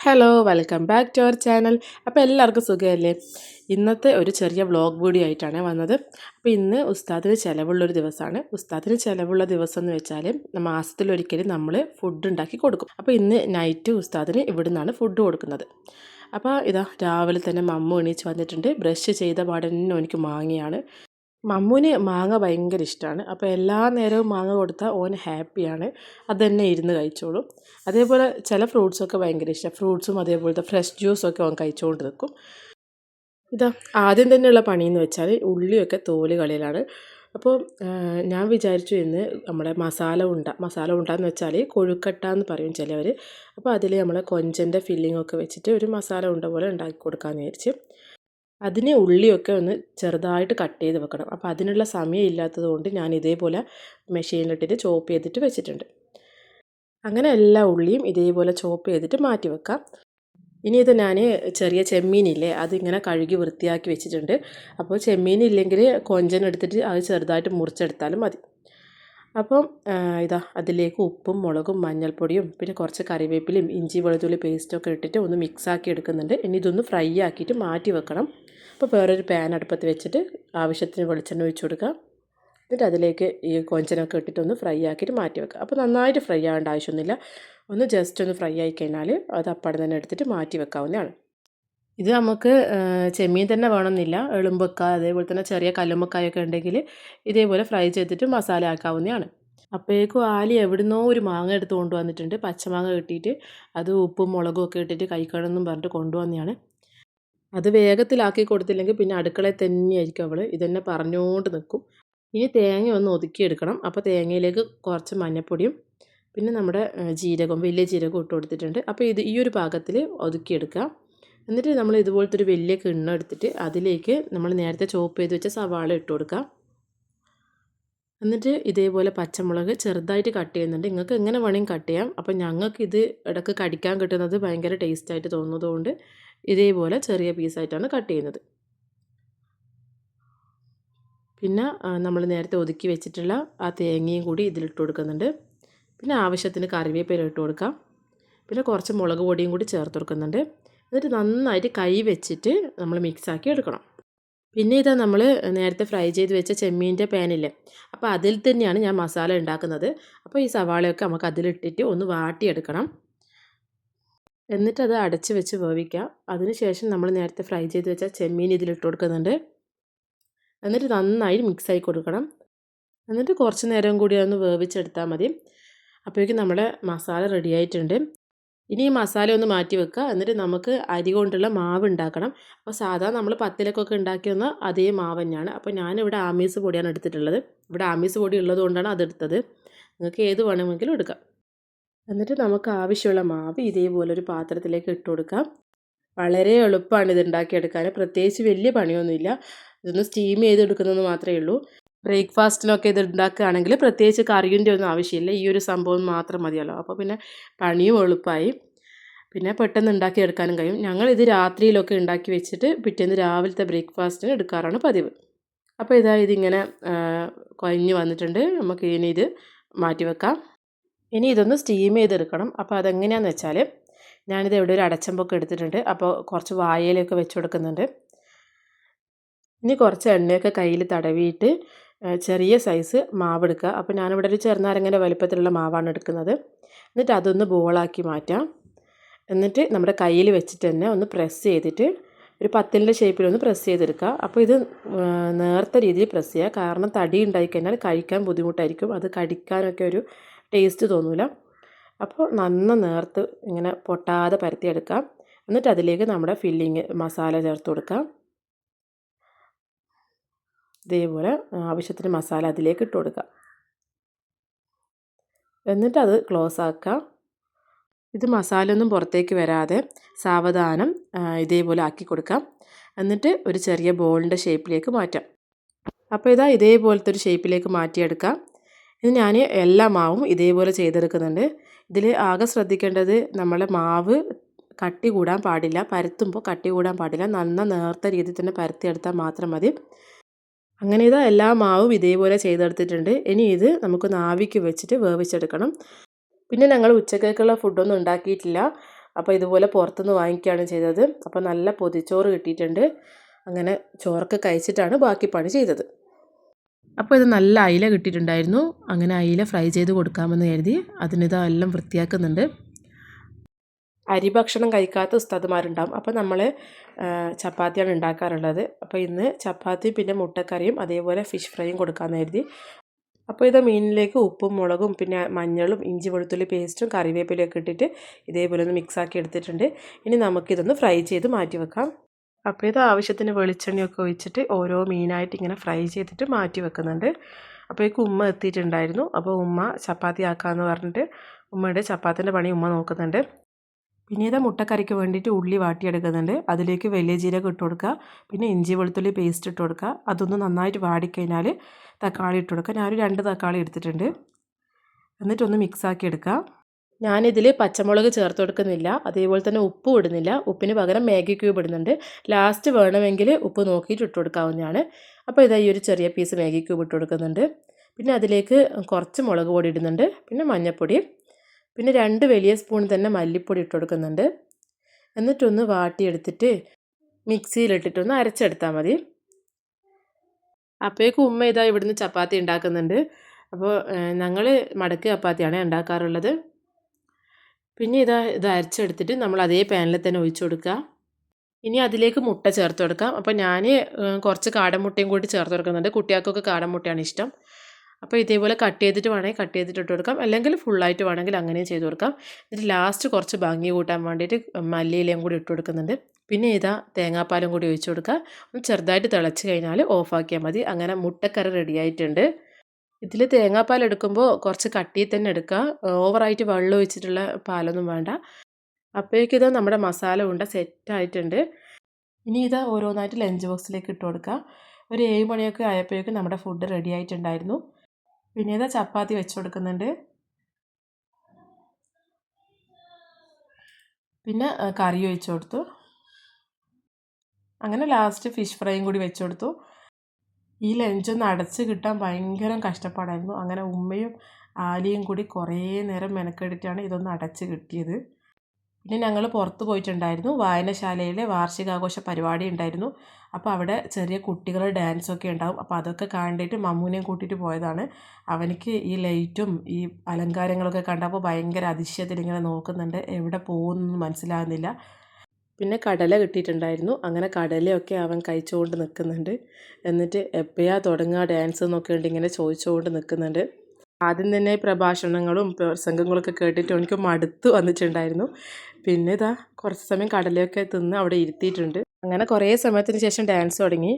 Hello welcome back to our channel. അപ്പോൾ എല്ലാവർക്കും സുഖമല്ലേ? ഇന്നത്തെ ഒരു ചെറിയ വ്ളോഗ് വീഡിയോ ആയിട്ടാണ് വന്നത്. അപ്പോൾ ഇന്ന് ഉസ്താദിന് ചിലവുള്ളൊരു ദിവസമാണ്. ഉസ്താദിന് ചിലവുള്ള ദിവസം എന്ന് വെച്ചാൽ മാസത്തിലൊരിക്കലും നമ്മൾ ഫുഡ് ഉണ്ടാക്കി കൊടുക്കും. അപ്പോൾ ഇന്ന് നൈറ്റ് ഉസ്താദിന് ഇവിടെ നിന്നാണ് ഫുഡ് കൊടുക്കുന്നത്. അപ്പോൾ ഇതാ രാവിലെ തന്നെ മമ്മു എണീച്ച് വന്നിട്ടുണ്ട്. ബ്രഷ് ചെയ്ത പാടന്നെ എനിക്ക് മാങ്ങയാണ്. മമ്മൂന് മാങ്ങ ഭയങ്കര ഇഷ്ടമാണ്. അപ്പോൾ എല്ലാ നേരവും മാങ്ങ കൊടുത്താൽ ഓൻ ഹാപ്പിയാണ്. അത് തന്നെ ഇരുന്ന് കഴിച്ചോളും. അതേപോലെ ചില ഫ്രൂട്ട്സൊക്കെ ഭയങ്കര ഇഷ്ടമാണ്. ഫ്രൂട്ട്സും അതേപോലത്തെ ഫ്രഷ് ജ്യൂസൊക്കെ ഓൻ കഴിച്ചുകൊണ്ട് നിൽക്കും. ഇതാ ആദ്യം തന്നെയുള്ള പണിയെന്ന് വെച്ചാൽ ഉള്ളിയൊക്കെ തോല് കളയലാണ്. അപ്പോൾ ഞാൻ വിചാരിച്ചു ഇന്ന് നമ്മുടെ മസാല ഉണ്ട എന്ന് വെച്ചാൽ കൊഴുക്കട്ട എന്ന് പറയും ചിലവർ. അപ്പോൾ അതിൽ നമ്മൾ കൊഞ്ചൻ്റെ ഫില്ലിങ്ങൊക്കെ വെച്ചിട്ട് ഒരു മസാല ഉണ്ട പോലെ ഉണ്ടാക്കി കൊടുക്കാമെന്ന് വിചാരിച്ച്. അതിന് ഉള്ളിയൊക്കെ ഒന്ന് ചെറുതായിട്ട് കട്ട് ചെയ്ത് വെക്കണം. അപ്പോൾ അതിനുള്ള സമയം ഇല്ലാത്തത് കൊണ്ട് ഞാൻ ഇതേപോലെ മെഷീനിലിട്ടിട്ട് ചോപ്പ് ചെയ്തിട്ട് വെച്ചിട്ടുണ്ട്. അങ്ങനെ എല്ലാ ഉള്ളിയും ഇതേപോലെ ചോപ്പ് ചെയ്തിട്ട് മാറ്റി വെക്കാം. ഇനി ഇത് ഞാൻ ചെറിയ ചെമ്മീനില്ലേ അതിങ്ങനെ കഴുകി വൃത്തിയാക്കി വെച്ചിട്ടുണ്ട്. അപ്പോൾ ചെമ്മീനില്ലെങ്കിൽ കൊഞ്ചനെടുത്തിട്ട് അത് ചെറുതായിട്ട് മുറിച്ചെടുത്താലും മതി. അപ്പം ഇതാ അതിലേക്ക് ഉപ്പും മുളകും മഞ്ഞൾപ്പൊടിയും പിന്നെ കുറച്ച് കറിവേപ്പിലയും ഇഞ്ചി വെളുത്തുള്ളി പേസ്റ്റൊക്കെ ഇട്ടിട്ട് ഒന്ന് മിക്സാക്കി എടുക്കുന്നുണ്ട്. ഇനി ഇതൊന്ന് ഫ്രൈ ആക്കിയിട്ട് മാറ്റി വെക്കണം. അപ്പോൾ വേറൊരു പാൻ അടുപ്പത്ത് വെച്ചിട്ട് ആവശ്യത്തിന് വെളിച്ചെണ്ണ ഒഴിച്ച് കൊടുക്കുക. എന്നിട്ട് അതിലേക്ക് ഈ കൊഞ്ചനൊക്കെ ഇട്ടിട്ടൊന്ന് ഫ്രൈ ആക്കിയിട്ട് മാറ്റി വെക്കുക. അപ്പോൾ നന്നായിട്ട് ഫ്രൈ ആവേണ്ട ആവശ്യമൊന്നുമില്ല. ഒന്ന് ജസ്റ്റ് ഒന്ന് ഫ്രൈ ആയി കഴിഞ്ഞാൽ അത് അപ്പാടെ തന്നെ എടുത്തിട്ട് മാറ്റി വെക്കാവുന്നതാണ്. ഇത് നമുക്ക് ചെമ്മീൻ തന്നെ വേണമെന്നില്ല. എളുമ്പക്ക അതേപോലെ തന്നെ ചെറിയ കല്ലുമ്മക്കായൊക്കെ ഉണ്ടെങ്കിൽ ഇതേപോലെ ഫ്രൈ ചെയ്തിട്ട് മസാല ആക്കാവുന്നതാണ്. അപ്പോഴേക്കും ആലി എവിടുന്നോ ഒരു മാങ്ങ എടുത്ത് കൊണ്ടുവന്നിട്ടുണ്ട്. പച്ചമാങ്ങ കിട്ടിയിട്ട് അത് ഉപ്പും മുളകും ഒക്കെ ഇട്ടിട്ട് കഴിക്കണമെന്നും പറഞ്ഞിട്ട് കൊണ്ടുവന്നതാണ്. അത് വേഗത്തിലാക്കി കൊടുത്തില്ലെങ്കിൽ പിന്നെ അടുക്കളയിൽ തന്നെയായിരിക്കും അവൾ ഇതെന്നെ പറഞ്ഞുകൊണ്ട് നിൽക്കും. ഇനി തേങ്ങ ഒന്ന് ഒതുക്കിയെടുക്കണം. അപ്പോൾ തേങ്ങയിലേക്ക് കുറച്ച് മഞ്ഞൾപ്പൊടിയും പിന്നെ നമ്മുടെ ജീരകം വലിയ ജീരകം ഇട്ട് കൊടുത്തിട്ടുണ്ട്. അപ്പോൾ ഈ ഒരു പാകത്തിൽ ഒതുക്കിയെടുക്കുക. എന്നിട്ട് നമ്മൾ ഇതുപോലത്തെ ഒരു വലിയ കിണ്ണം എടുത്തിട്ട് അതിലേക്ക് നമ്മൾ നേരത്തെ ചോപ്പ് ചെയ്ത് വെച്ച സവാള ഇട്ട് കൊടുക്കുക. എന്നിട്ട് ഇതേപോലെ പച്ചമുളക് ചെറുതായിട്ട് കട്ട് ചെയ്യുന്നുണ്ട്. നിങ്ങൾക്ക് എങ്ങനെ വേണമെങ്കിൽ കട്ട് ചെയ്യാം. അപ്പോൾ ഞങ്ങൾക്ക് ഇത് ഇടയ്ക്ക് കടിക്കാൻ കിട്ടുന്നത് ഭയങ്കര ടേസ്റ്റായിട്ട് തോന്നുന്നതുകൊണ്ട് ഇതേപോലെ ചെറിയ പീസായിട്ടാണ് കട്ട് ചെയ്യുന്നത്. പിന്നെ നമ്മൾ നേരത്തെ ഒതുക്കി വെച്ചിട്ടുള്ള ആ തേങ്ങയും കൂടി ഇതിലിട്ട് കൊടുക്കുന്നുണ്ട്. പിന്നെ ആവശ്യത്തിന് കറിവേപ്പില ഇട്ട് കൊടുക്കാം. പിന്നെ കുറച്ച് മുളക് പൊടിയും കൂടി ചേർത്ത് കൊടുക്കുന്നുണ്ട്. എന്നിട്ട് നന്നായിട്ട് കൈ വെച്ചിട്ട് നമ്മൾ മിക്സാക്കി എടുക്കണം. പിന്നെ ഇതാ നമ്മൾ നേരത്തെ ഫ്രൈ ചെയ്ത് വെച്ച ചെമ്മീൻ്റെ പാനില്ലേ, അപ്പോൾ അതിൽ തന്നെയാണ് ഞാൻ മസാല ഉണ്ടാക്കുന്നത്. അപ്പോൾ ഈ സവാളയൊക്കെ നമുക്ക് അതിലിട്ടിട്ട് ഒന്ന് വാട്ടിയെടുക്കണം. എന്നിട്ടത് അടച്ച് വെച്ച് വേവിക്കാം. അതിനുശേഷം നമ്മൾ നേരത്തെ ഫ്രൈ ചെയ്ത് വെച്ച ചെമ്മീൻ ഇതിലിട്ട് കൊടുക്കുന്നുണ്ട്. എന്നിട്ട് നന്നായി മിക്സായി കൊടുക്കണം. എന്നിട്ട് കുറച്ച് നേരം കൂടി ഒന്ന് വേവിച്ചെടുത്താൽ മതി. അപ്പോഴേക്കും നമ്മുടെ മസാല റെഡി ആയിട്ടുണ്ട്. ഇനി ഈ മസാല ഒന്ന് മാറ്റി വെക്കുക. എന്നിട്ട് നമുക്ക് അരി കൊണ്ടുള്ള മാവ് ഉണ്ടാക്കണം. അപ്പോൾ സാധാരണ നമ്മൾ പത്തിലക്കൊക്കെ ഉണ്ടാക്കിയൊന്ന അതേ മാവ് തന്നെയാണ്. അപ്പോൾ ഞാനിവിടെ ആമീസ് പൊടിയാണ് എടുത്തിട്ടുള്ളത്. ഇവിടെ ആമീസ് പൊടി ഉള്ളത് കൊണ്ടാണ് അതെടുത്തത്. നിങ്ങൾക്ക് ഏത് വേണമെങ്കിലും എടുക്കാം. എന്നിട്ട് നമുക്ക് ആവശ്യമുള്ള മാവ് ഇതേപോലൊരു പാത്രത്തിലേക്ക് ഇട്ട് കൊടുക്കാം. വളരെ എളുപ്പമാണ് ഇത് ഉണ്ടാക്കിയെടുക്കാൻ. പ്രത്യേകിച്ച് വലിയ പണിയൊന്നുമില്ല. ഇതൊന്ന് സ്റ്റീം ചെയ്തെടുക്കുന്നതെന്ന് മാത്രമേ ഉള്ളൂ. ബ്രേക്ക്ഫാസ്റ്റിനൊക്കെ ഇത് ഉണ്ടാക്കുകയാണെങ്കിൽ പ്രത്യേകിച്ച് കറിയുടെ ഒന്നും ആവശ്യമില്ല. ഈ ഒരു സംഭവം മാത്രം മതിയല്ലോ. അപ്പോൾ പിന്നെ പണിയും എളുപ്പമായി. പിന്നെ പെട്ടെന്ന് ഉണ്ടാക്കിയെടുക്കാനും കഴിയും. ഞങ്ങളിത് രാത്രിയിലൊക്കെ ഉണ്ടാക്കി വെച്ചിട്ട് പിറ്റേന്ന് രാവിലത്തെ ബ്രേക്ക്ഫാസ്റ്റിന് എടുക്കാറാണ് പതിവ്. അപ്പോൾ ഇതിങ്ങനെ കുഴഞ്ഞ് വന്നിട്ടുണ്ട്. നമുക്ക് ഇനി ഇത് മാറ്റി വെക്കാം. ഇനി ഇതൊന്ന് സ്റ്റീം ചെയ്തെടുക്കണം. അപ്പോൾ അതെങ്ങനെയാണെന്ന് വെച്ചാൽ ഞാനിത് ഇവിടെ ഒരു അടച്ചമ്പൊക്കെ എടുത്തിട്ടുണ്ട്. അപ്പോൾ കുറച്ച് വായയിലൊക്കെ വെച്ച് കൊടുക്കുന്നുണ്ട്. ഇനി കുറച്ച് എണ്ണയൊക്കെ കയ്യിൽ തടവിയിട്ട് ചെറിയ സൈസ് മാവ് എടുക്കുക. അപ്പോൾ ഞാനിവിടെ ഒരു ചെറുനാരങ്ങൻ്റെ വലുപ്പത്തിലുള്ള മാവാണ് എടുക്കുന്നത്. എന്നിട്ട് അതൊന്ന് ബോളാക്കി മാറ്റാം. എന്നിട്ട് നമ്മുടെ കയ്യിൽ വെച്ചിട്ട് തന്നെ ഒന്ന് പ്രസ് ചെയ്തിട്ട് ഒരു പത്തിലിൻ്റെ ഷേപ്പിലൊന്ന് പ്രസ് ചെയ്തെടുക്കുക. അപ്പോൾ ഇത് നേർത്ത രീതിയിൽ പ്രസ് ചെയ്യുക. കാരണം തടി ഉണ്ടായിക്കഴിഞ്ഞാൽ കഴിക്കാൻ ബുദ്ധിമുട്ടായിരിക്കും. അത് കടിക്കാനൊക്കെ ഒരു ടേസ്റ്റ് തോന്നില്ല. അപ്പോൾ നേർത്ത് ഇങ്ങനെ പൊട്ടാതെ പരത്തിയെടുക്കാം. എന്നിട്ട് അതിലേക്ക് നമ്മുടെ ഫില്ലിങ് മസാല ചേർത്ത് കൊടുക്കാം. ഇതേപോലെ ആവശ്യത്തിന് മസാല അതിലേക്ക് ഇട്ട് കൊടുക്കാം. എന്നിട്ട് അത് ക്ലോസ് ആക്കാം. ഇത് മസാല ഒന്നും പുറത്തേക്ക് വരാതെ സാവധാനം ഇതേപോലെ ആക്കി കൊടുക്കാം. എന്നിട്ട് ഒരു ചെറിയ ബോളിൻ്റെ ഷേപ്പിലേക്ക് മാറ്റാം. അപ്പോൾ ഇതേപോലത്തെ ഒരു ഷേപ്പിലേക്ക് മാറ്റിയെടുക്കാം. ഇത് ഞാൻ എല്ലാ മാവും ഇതേപോലെ ചെയ്തെടുക്കുന്നുണ്ട്. ഇതിൽ ആകെ ശ്രദ്ധിക്കേണ്ടത് നമ്മളെ മാവ് കട്ടി കൂടാൻ പാടില്ല. പരത്തുമ്പോൾ കട്ടി കൂടാൻ പാടില്ല. നേർത്ത രീതിയിൽ തന്നെ പരത്തിയെടുത്താൽ മാത്രം മതി. അങ്ങനെ എല്ലാ മാവും ഇതേപോലെ ചെയ്തെടുത്തിട്ടുണ്ട്. ഇനി ഇത് നമുക്കൊന്ന് ആവിക്ക് വെച്ചിട്ട് വേവിച്ചെടുക്കണം. പിന്നെ ഞങ്ങൾ ഉച്ചക്കേക്കുള്ള ഫുഡൊന്നും ഉണ്ടാക്കിയിട്ടില്ല. അപ്പോൾ ഇതുപോലെ പുറത്തുനിന്ന് വാങ്ങിക്കുകയാണ് ചെയ്തത്. അപ്പോൾ നല്ല പൊതിച്ചോറ് കിട്ടിയിട്ടുണ്ട്. അങ്ങനെ ചോറൊക്കെ കഴിച്ചിട്ടാണ് ബാക്കി പണി ചെയ്തത്. അപ്പോൾ ഇത് നല്ല അയില കിട്ടിയിട്ടുണ്ടായിരുന്നു. അങ്ങനെ അയില ഫ്രൈ ചെയ്ത് കൊടുക്കാമെന്ന് കരുതി അതിനിതെല്ലാം വൃത്തിയാക്കുന്നുണ്ട്. അരി ഭക്ഷണം കഴിക്കാത്ത ഉസ്താദുമാരുണ്ടാവും. അപ്പോൾ നമ്മൾ ചപ്പാത്തിയാണ് ഉണ്ടാക്കാറുള്ളത്. അപ്പോൾ ഇന്ന് ചപ്പാത്തി പിന്നെ മുട്ടക്കറിയും അതേപോലെ ഫിഷ് ഫ്രൈയും കൊടുക്കാമെന്ന് കരുതി. അപ്പോൾ ഇത് മീനിലേക്ക് ഉപ്പും മുളകും പിന്നെ മഞ്ഞളും ഇഞ്ചി വെളുത്തുള്ളി പേസ്റ്റും കറിവേപ്പിലയൊക്കെ ഇട്ടിട്ട് ഇതേപോലെ ഒന്ന് മിക്സാക്കി എടുത്തിട്ടുണ്ട്. ഇനി നമുക്കിതൊന്ന് ഫ്രൈ ചെയ്ത് മാറ്റി വെക്കാം. അപ്പോൾ ഇത് ആവശ്യത്തിന് വെളിച്ചെണ്ണയൊക്കെ ഒഴിച്ചിട്ട് ഓരോ മീനായിട്ട് ഇങ്ങനെ ഫ്രൈ ചെയ്തിട്ട് മാറ്റി വെക്കുന്നുണ്ട്. അപ്പോഴേക്കും ഉമ്മ എത്തിയിട്ടുണ്ടായിരുന്നു. അപ്പോൾ ഉമ്മ ചപ്പാത്തി ആക്കാമെന്ന് പറഞ്ഞിട്ട് ഉമ്മയുടെ ചപ്പാത്തിൻ്റെ പണി ഉമ്മ നോക്കുന്നുണ്ട്. പിന്നെ ഇത് മുട്ടക്കറിക്ക് വേണ്ടിയിട്ട് ഉള്ളി വാട്ടിയെടുക്കുന്നുണ്ട്. അതിലേക്ക് വലിയ ജീരകം ഇട്ട് കൊടുക്കുക, പിന്നെ ഇഞ്ചി വെളുത്തുള്ളി പേസ്റ്റ് ഇട്ട് കൊടുക്കുക. അതൊന്ന് നന്നായിട്ട് വാടിക്കഴിഞ്ഞാൽ തക്കാളി ഇട്ട് കൊടുക്കുക. ഞാനൊരു 2 തക്കാളി എടുത്തിട്ടുണ്ട്. എന്നിട്ടൊന്ന് മിക്സാക്കി എടുക്കുക. ഞാനിതിൽ പച്ചമുളക് ചേർത്ത് കൊടുക്കുന്നില്ല, അതേപോലെ തന്നെ ഉപ്പും ഇടുന്നില്ല. ഉപ്പിന് പകരം മാഗി ക്യൂബ് ഇടുന്നുണ്ട്. ലാസ്റ്റ് വേണമെങ്കിൽ ഉപ്പ് നോക്കിയിട്ട് ഇട്ട് കൊടുക്കാവുന്നതാണ്. അപ്പോൾ ഇതാ ഈ ഒരു ചെറിയ പീസ് മാഗി ക്യൂബ് ഇട്ട് കൊടുക്കുന്നുണ്ട്. പിന്നെ അതിലേക്ക് കുറച്ച് മുളക് പൊടി ഇടുന്നുണ്ട്, പിന്നെ മഞ്ഞൾപ്പൊടി, പിന്നെ 2 വലിയ സ്പൂൺ തന്നെ മല്ലിപ്പൊടി ഇട്ട് കൊടുക്കുന്നുണ്ട്. എന്നിട്ടൊന്ന് വാട്ടിയെടുത്തിട്ട് മിക്സിയിലിട്ടിട്ടൊന്ന് അരച്ചെടുത്താൽ മതി. അപ്പോഴേക്കും ഉമ്മ ഇതാ ഇവിടുന്ന് ചപ്പാത്തി ഉണ്ടാക്കുന്നുണ്ട്. അപ്പോൾ ഞങ്ങൾ മടക്ക് ചപ്പാത്തിയാണ് ഉണ്ടാക്കാറുള്ളത്. പിന്നെ ഇത് അരച്ചെടുത്തിട്ട് നമ്മൾ അതേ പാനിൽ തന്നെ ഒഴിച്ചു കൊടുക്കുക. ഇനി അതിലേക്ക് മുട്ട ചേർത്ത് കൊടുക്കാം. അപ്പോൾ ഞാൻ കുറച്ച് കാടമുട്ടയും കൂടി ചേർത്ത് കൊടുക്കുന്നുണ്ട്. കുട്ടികൾക്കൊക്കെ കാടമുട്ടയാണ് ഇഷ്ടം. അപ്പോൾ ഇതേപോലെ കട്ട് ചെയ്തിട്ട് വേണമെങ്കിൽ കട്ട് ചെയ്തിട്ട് ഇട്ട് കൊടുക്കാം, അല്ലെങ്കിൽ ഫുള്ളായിട്ട് വേണമെങ്കിൽ അങ്ങനെയും ചെയ്ത് കൊടുക്കാം. എന്നിട്ട് ലാസ്റ്റ് കുറച്ച് ഭംഗി കൂട്ടാൻ വേണ്ടിയിട്ട് മല്ലിയിലയും കൂടി ഇട്ട് കൊടുക്കുന്നുണ്ട്. പിന്നെ തേങ്ങാപ്പാലും കൂടി ഒഴിച്ച് കൊടുക്കുക. ഒന്ന് ചെറുതായിട്ട് തിളച്ച് കഴിഞ്ഞാൽ ഓഫാക്കിയാൽ മതി. അങ്ങനെ മുട്ടക്കറി റെഡി ആയിട്ടുണ്ട്. ഇതിൽ തേങ്ങാപ്പാൽ എടുക്കുമ്പോൾ കുറച്ച് കട്ടിയിൽ തന്നെ എടുക്കുക. ഓവറായിട്ട് വെള്ളം ഒഴിച്ചിട്ടുള്ള പാലൊന്നും വേണ്ട. അപ്പോഴേക്കും നമ്മുടെ മസാല ഉണ്ട സെറ്റായിട്ടുണ്ട്. ഇനി ഓരോന്നായിട്ട് ലഞ്ച് ബോക്സിലേക്ക് ഇട്ട് കൊടുക്കുക. ഒരു 7 മണിയൊക്കെ ആയപ്പോഴേക്കും നമ്മുടെ ഫുഡ് റെഡി ആയിട്ടുണ്ടായിരുന്നു. പിന്നെ ചപ്പാത്തി വെച്ച് കൊടുക്കുന്നുണ്ട്. പിന്നെ കറി ഒഴിച്ച് കൊടുത്തു. അങ്ങനെ ലാസ്റ്റ് ഫിഷ് ഫ്രൈയും കൂടി വെച്ച് കൊടുത്തു. ഈ ലഞ്ചൊന്ന് അടച്ച് കിട്ടാൻ ഭയങ്കര കഷ്ടപ്പാടായിരുന്നു. അങ്ങനെ ഉമ്മയും ആലിയും കൂടി കുറേ നേരം മെനക്കെടുത്തിട്ടാണ് ഇതൊന്ന് അടച്ച് കിട്ടിയത്. പിന്നെ ഞങ്ങൾ പുറത്ത് പോയിട്ടുണ്ടായിരുന്നു. വായനശാലയിലെ വാർഷികാഘോഷ പരിപാടി ഉണ്ടായിരുന്നു. അപ്പോൾ അവിടെ ചെറിയ കുട്ടികളുടെ ഡാൻസൊക്കെ ഉണ്ടാവും. അപ്പോൾ അതൊക്കെ കണ്ടിട്ട് മമ്മൂനെയും കൂട്ടിയിട്ട് പോയതാണ്. അവനിക്ക് ഈ ലൈറ്റും ഈ അലങ്കാരങ്ങളൊക്കെ കണ്ടപ്പോൾ ഭയങ്കര അതിശയത്തിൽ ഇങ്ങനെ നോക്കുന്നുണ്ട്. എവിടെ പോകുന്നൊന്നും മനസ്സിലാകുന്നില്ല. പിന്നെ കടല കിട്ടിയിട്ടുണ്ടായിരുന്നു. അങ്ങനെ കടലയൊക്കെ അവൻ കഴിച്ചുകൊണ്ട് നിൽക്കുന്നുണ്ട്. എന്നിട്ട് എപ്പോഴാണ് തുടങ്ങുക ഡാൻസ് എന്നൊക്കെ ഉണ്ട് ഇങ്ങനെ ചോദിച്ചുകൊണ്ട് നിൽക്കുന്നുണ്ട്. ആദ്യം തന്നെ പ്രഭാഷണങ്ങളും പ്രസംഗങ്ങളൊക്കെ കേട്ടിട്ട് എനിക്ക് മടുത്ത് വന്നിട്ടുണ്ടായിരുന്നു. പിന്നെ കുറച്ച് സമയം കടലയൊക്കെ തിന്ന് അവിടെ ഇരുത്തിയിട്ടുണ്ട്. അങ്ങനെ കുറേ സമയത്തിന് ശേഷം ഡാൻസ് തുടങ്ങി.